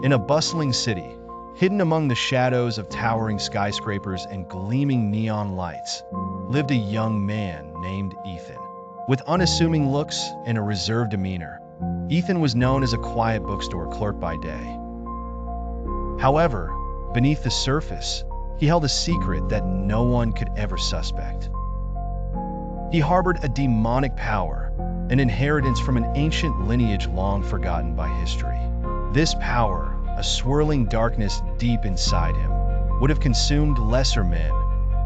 In a bustling city, hidden among the shadows of towering skyscrapers and gleaming neon lights, lived a young man named Ethan. With unassuming looks and a reserved demeanor, Ethan was known as a quiet bookstore clerk by day. However, beneath the surface, he held a secret that no one could ever suspect. He harbored a demonic power, an inheritance from an ancient lineage long forgotten by history. This power, a swirling darkness deep inside him, would have consumed lesser men,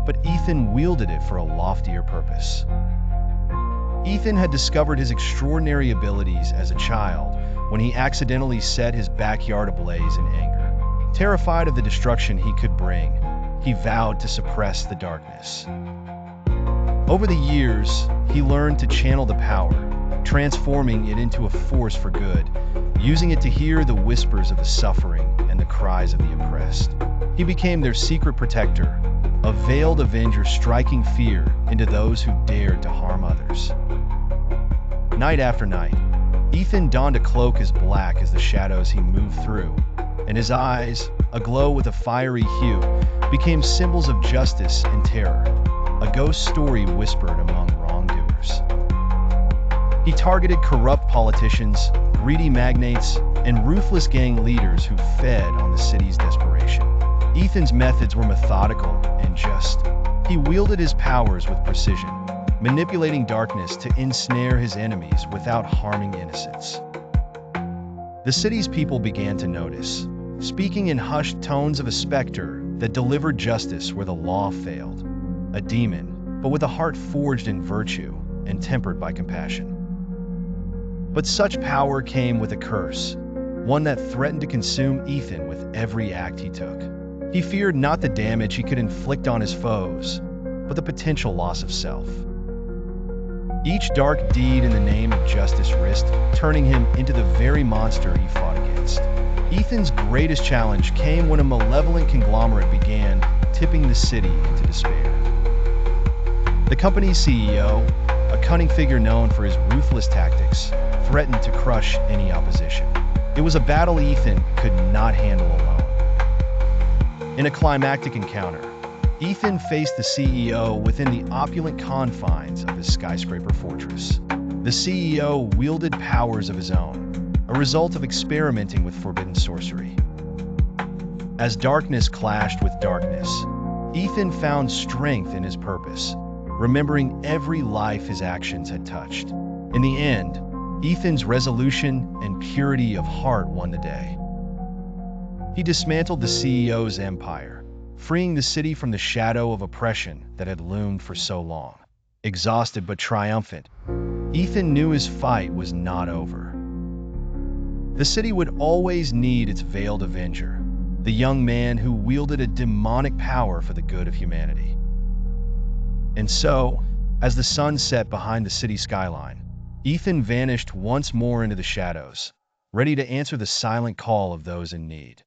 but Ethan wielded it for a loftier purpose. Ethan had discovered his extraordinary abilities as a child when he accidentally set his backyard ablaze in anger. Terrified of the destruction he could bring, he vowed to suppress the darkness. Over the years, he learned to channel the power, transforming it into a force for good, using it to hear the whispers of the suffering and the cries of the oppressed. He became their secret protector, a veiled avenger striking fear into those who dared to harm others. Night after night, Ethan donned a cloak as black as the shadows he moved through, and his eyes, aglow with a fiery hue, became symbols of justice and terror, a ghost story whispered among wrongdoers. He targeted corrupt politicians, greedy magnates, and ruthless gang leaders who fed on the city's desperation. Ethan's methods were methodical and just. He wielded his powers with precision, manipulating darkness to ensnare his enemies without harming innocents. The city's people began to notice, speaking in hushed tones of a specter that delivered justice where the law failed, a demon, but with a heart forged in virtue and tempered by compassion. But such power came with a curse, one that threatened to consume Ethan with every act he took. He feared not the damage he could inflict on his foes, but the potential loss of self. Each dark deed in the name of justice risked turning him into the very monster he fought against. Ethan's greatest challenge came when a malevolent conglomerate began tipping the city into despair. The company's CEO, a cunning figure known for his ruthless tactics, threatened to crush any opposition. It was a battle Ethan could not handle alone. In a climactic encounter, Ethan faced the CEO within the opulent confines of his skyscraper fortress. The CEO wielded powers of his own, a result of experimenting with forbidden sorcery. As darkness clashed with darkness, Ethan found strength in his purpose, remembering every life his actions had touched. In the end, Ethan's resolution and purity of heart won the day. He dismantled the CEO's empire, freeing the city from the shadow of oppression that had loomed for so long. Exhausted but triumphant, Ethan knew his fight was not over. The city would always need its Veiled Avenger, the young man who wielded a demonic power for the good of humanity. And so, as the sun set behind the city skyline, Ethan vanished once more into the shadows, ready to answer the silent call of those in need.